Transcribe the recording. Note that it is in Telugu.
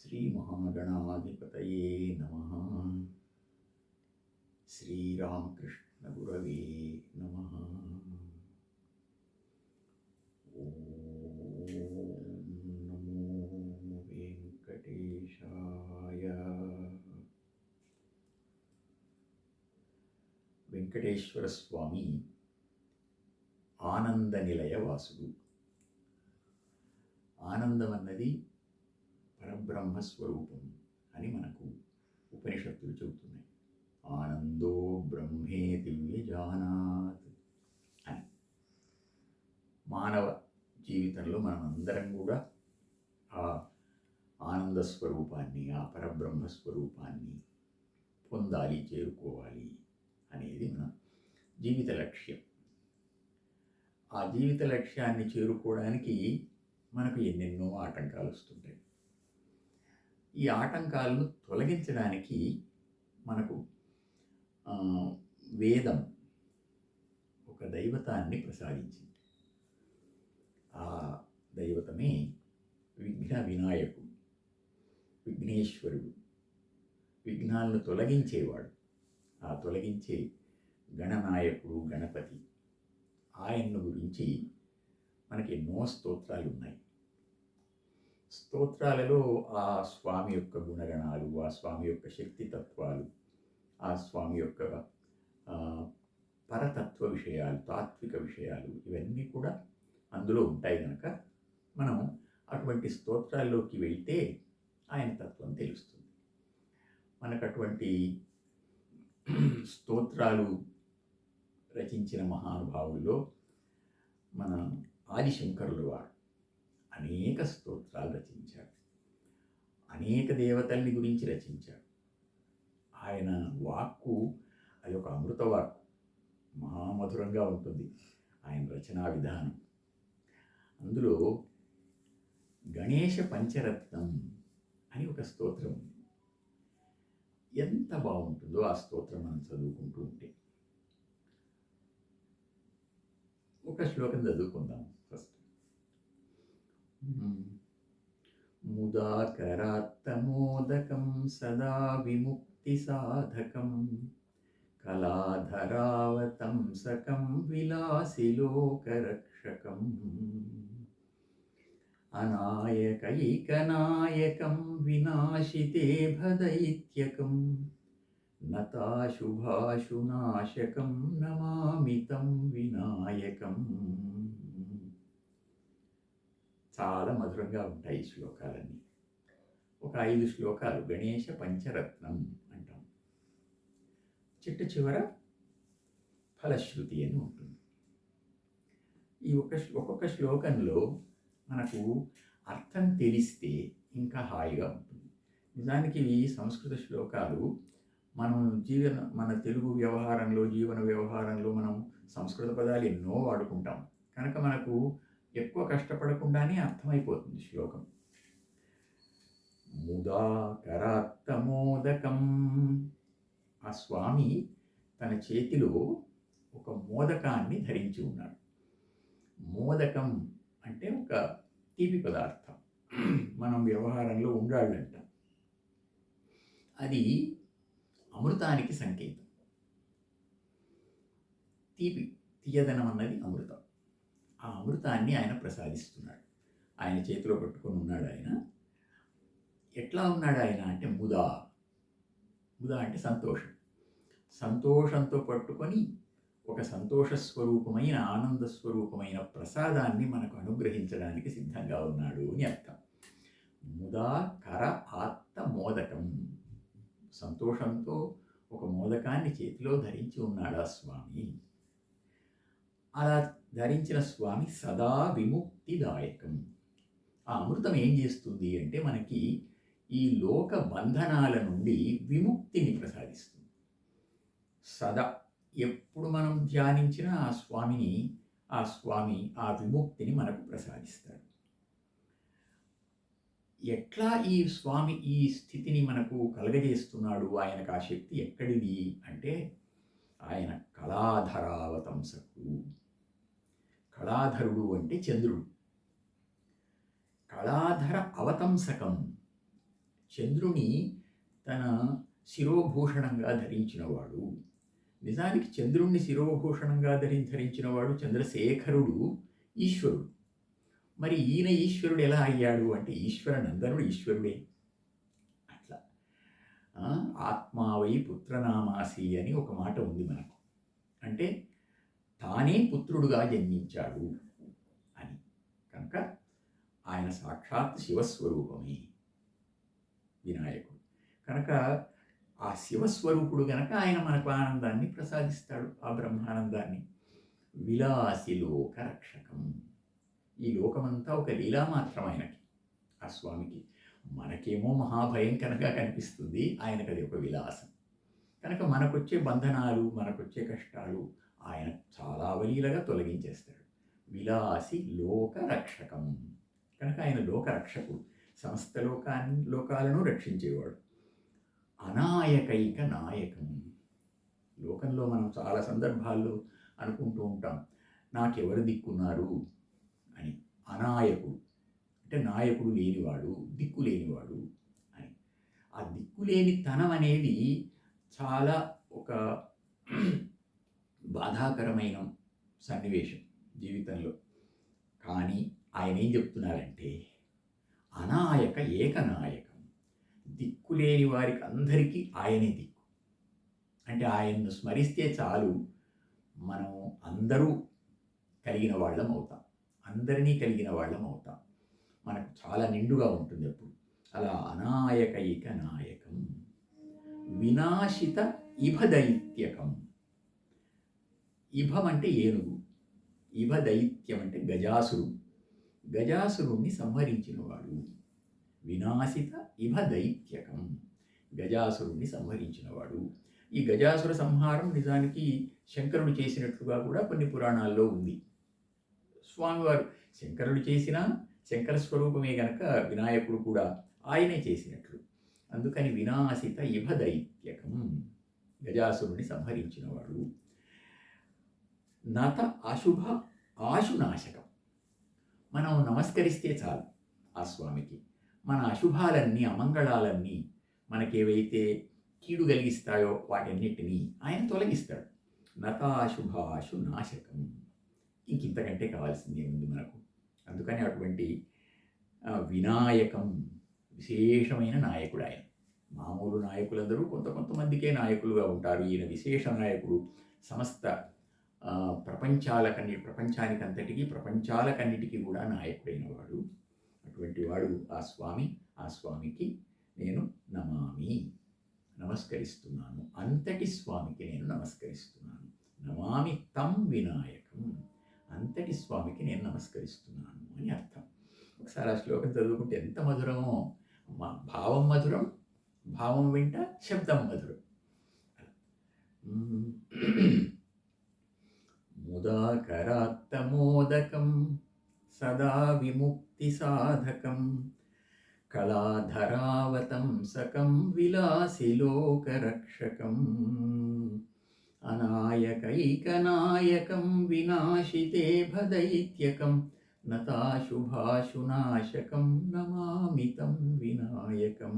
श्रीमहागणाधिपतये नमः। श्रीरामकृष्णगुरवे नमः। ॐ नमो वेङ्कटेशाय। వెంకటేశ్వర స్వామి ఆనంద నిలయ వాసుడు. ఆనందం అన్నది పరబ్రహ్మ స్వరూపం అని మనకు ఉపనిషత్తులు చెబుతున్నాయి. ఆనందో బ్రహ్మే దివ్యజానాత్ అని. మానవ జీవితంలో మనమందరం కూడా ఆ ఆనంద స్వరూపాన్ని, ఆ పరబ్రహ్మ స్వరూపాన్ని పొందాలి, చేరుకోవాలి అనేది మన జీవిత లక్ష్యం. ఆ జీవిత లక్ష్యాన్ని చేరుకోవడానికి మనకు ఎన్నెన్నో ఆటంకాలు వస్తుంటాయి. ఈ ఆటంకాలను తొలగించడానికి మనకు వేదం ఒక దైవతాన్ని ప్రసాదించింది. ఆ దైవతమే విఘ్న వినాయకుడు, విఘ్నేశ్వరుడు, విఘ్నాలను తొలగించేవాడు. ఆ తొలగించే గణనాయకుడు గణపతి. ఆయన్ను గురించి మనకి ఎన్నో స్తోత్రాలు ఉన్నాయి. స్తోత్రాలలో ఆ స్వామి యొక్క గుణగణాలు, ఆ స్వామి యొక్క శక్తితత్వాలు, ఆ స్వామి యొక్క పరతత్వ విషయాలు, తాత్విక విషయాలు ఇవన్నీ కూడా అందులో ఉంటాయి కనుక మనం అటువంటి స్తోత్రాల్లోకి వెళ్తే ఆయన తత్వం తెలుస్తుంది. మనకు అటువంటి స్తోత్రాలు రచించిన మహానుభావుల్లో మన ఆదిశంకరులు వారు అనేక స్తోత్రాలు రచించాడు. అనేక దేవతల్ని గురించి రచించాడు. ఆయన వాక్కు అది ఒక అమృత వాక్కు, మహామధురంగా ఉంటుంది ఆయన రచనా విధానం. అందులో గణేశ పంచరత్నం అని ఒక స్తోత్రం ఉంది. ఎంత బాగుంటుందో ఆ స్తోత్రం మనం చదువుకుంటూ ఉంటే. ఒక శ్లోకం చదువుకుందాం ఫస్ట్. ముదాకరాత్తమోదకం సదా విముక్తి సాధకం కళాధరావతంసకం విలాసిలోకరక్షకం అనాయకైకనాయకం వినాశితే భదైత్యకం నతాశుభాశునాశకం నమామితం వినాయకం. చాలా మధురంగా ఉంటాయి ఈ శ్లోకాలన్నీ. ఒక 5 శ్లోకాలు గణేశ పంచరత్నం అంటాం. చిట్ట చివర ఫలశ్రుతి అని ఉంటుంది. ఈ ఒక్కొక్క శ్లోకంలో మనకు అర్థం తెలిస్తే ఇంకా హాయిగా ఉంటుంది. నిజానికి ఈ సంస్కృత శ్లోకాలు మన తెలుగు వ్యవహారంలో, జీవన వ్యవహారంలో మనం సంస్కృత పదాలు ఎన్నో వాడుకుంటాం కనుక మనకు ఎక్కువ కష్టపడకుండానే అర్థమైపోతుంది శ్లోకం. ముదాకరాత్తమోదకం. ఆ స్వామి తన చేతిలో ఒక మోదకాన్ని ధరించి ఉన్నాడు. మోదకం అంటే ఒక తీపి పదార్థం. మనం వ్యవహారంలో ఉండాలంటాం. అది అమృతానికి సంకేతం. తీయదనం అన్నది అమృతం. ఆ అమృతాన్ని ఆయన ప్రసాదిస్తున్నాడు. ఆయన చేతిలో పట్టుకొని ఉన్నాడు. ఆయన ఎట్లా ఉన్నాడు ఆయన అంటే ముదా అంటే సంతోషం. సంతోషంతో పట్టుకొని ఒక సంతోష స్వరూపమైన, ఆనంద స్వరూపమైన ప్రసాదాన్ని మనకు అనుగ్రహించడానికి సిద్ధంగా ఉన్నాడు అని అర్థం. ముదా కర ఆత్త మోదకం. సంతోషంతో ఒక మోదకాన్ని చేతిలో ధరించి ఉన్నాడు ఆ స్వామి. అలా ధరించిన స్వామి సదా విముక్తిదాయకం. ఆ అమృతం ఏం చేస్తుంది అంటే మనకి ఈ లోక బంధనాల నుండి విముక్తిని ప్రసాదిస్తుంది. సదా ఎప్పుడు మనం ధ్యానించిన ఆ స్వామి ఆ విముక్తిని మనకు ప్రసాదిస్తాడు. ఎట్లా ఈ స్వామి ఈ స్థితిని మనకు కలగజేస్తున్నాడు, ఆయనకు ఆ శక్తి ఎక్కడిది అంటే ఆయన కళాధరావతంసకు. కళాధరుడు అంటే చంద్రుడు. కళాధర అవతంసకం చంద్రుని తన శిరోభూషణంగా ధరించినవాడు. నిజానికి చంద్రుణ్ణి శిరోభూషణంగా ధరించినవాడు చంద్రశేఖరుడు, ఈశ్వరుడు. మరి ఈయన ఈశ్వరుడు ఎలా అయ్యాడు అంటే ఈశ్వరనందనుడు ఈశ్వరుడే. అట్లా ఆత్మావై పుత్రనామాసి అని ఒక మాట ఉంది మనకు. అంటే తానే పుత్రుడుగా జన్మించాడు అని. కనుక ఆయన సాక్షాత్ శివస్వరూపమే వినాయకుడు. కనుక ఆ శివస్వరూపుడు గనక ఆయన మనకు ఆనందాన్ని ప్రసాదిస్తాడు, ఆ బ్రహ్మానందాన్ని. విలాసి లోక రక్షకం. ఈ లోకమంతా ఒక లీలా మాత్రం ఆయనకి, ఆ స్వామికి. మనకేమో మహాభయంకరంగా కనిపిస్తుంది, ఆయనకు అది ఒక విలాసం. కనుక మనకొచ్చే బంధనాలు, మనకొచ్చే కష్టాలు ఆయన చాలా అవలీలగా తొలగించేస్తాడు. విలాసి లోక రక్షకం. కనుక ఆయన లోకరక్షకుడు, సమస్త లోకాలను రక్షించేవాడు. అనాయకైక నాయకం. లోకంలో మనం చాలా సందర్భాల్లో అనుకుంటూ ఉంటాం, నాకెవరు దిక్కున్నారు అని. అనాయకుడు అంటే నాయకుడు లేనివాడు, దిక్కు లేనివాడు అని. ఆ దిక్కులేని తనం అనేది చాలా ఒక బాధాకరమైన సన్నివేశం జీవితంలో. కానీ ఆయన ఏం చెప్తున్నారంటే అనాయక ఏకనాయకం. దిక్కులేని వారికి అందరికీ ఆయనే దిక్కు. అంటే ఆయన్ను స్మరిస్తే చాలు మనం అందరూ కలిగిన వాళ్ళం అవుతాం, అందరినీ కలిగిన వాళ్ళం అవుతాం. మనకు చాలా నిండుగా ఉంటుంది అప్పుడు. అలా అనాయకైక నాయకం. వినాశిత ఇభదైత్యకం. ఇభం అంటే ఏనుగు, ఇభదైత్యం అంటే గజాసురుడు. గజాసురుణ్ణి సంహరించినవాడు. వినాశిత ఇభదైత్యకం. గజాసురుణ్ణి సంహరించినవాడు. ఈ గజాసుర సంహారం నిజానికి శంకరుడు చేసినట్లుగా కూడా కొన్ని పురాణాల్లో ఉంది. స్వామివారు శంకరుడు చేసిన శంకర స్వరూపమే గనక వినాయకుడు కూడా ఆయనే చేసినట్లు. అందుకని వినాశిత ఇభదైత్యకం, గజాసురుని సంహరించినవాడు. నత అశుభ ఆశునాశకం. మనం నమస్కరిస్తే చాలు ఆ స్వామికి, మన అశుభాలన్నీ, అమంగళాలన్నీ, మనకేవైతే కీడు కలిగిస్తాయో వాటన్నిటినీ ఆయన తొలగిస్తాడు. నతాశుభాశు నాశకం. ఇంకింతకంటే కావాల్సింది ఏముంది మనకు. అందుకని అటువంటి వినాయకం విశేషమైన నాయకుడు ఆయన. మామూలు నాయకులందరూ కొంతమందికే నాయకులుగా ఉంటారు. ఈయన విశేష నాయకుడు. సమస్త ప్రపంచానికంతటికీ, ప్రపంచాలకన్నిటికీ కూడా నాయకుడైన వాడు. అటువంటి వాడు ఆ స్వామి. ఆ స్వామికి నేను నమామి, నమస్కరిస్తున్నాను. అంతటి స్వామికి నేను నమస్కరిస్తున్నాను. నమామి తం వినాయకం. అంతటి స్వామికి నేను నమస్కరిస్తున్నాను అని అర్థం. ఒకసారి ఆ శ్లోకం చదువుకుంటే ఎంత మధురమో. భావం మధురం, భావం వెంట శబ్దం మధురం. ముదాకరాత్తమోదకం సదా విముక్తి సాధకం కళాధరావతంసకం విలాసి లోకరక్షకం అనాయకైకనాయకం వినాశితే భదైత్యకం నతాశుభాశునాశకం నమామి తం వినాయకం.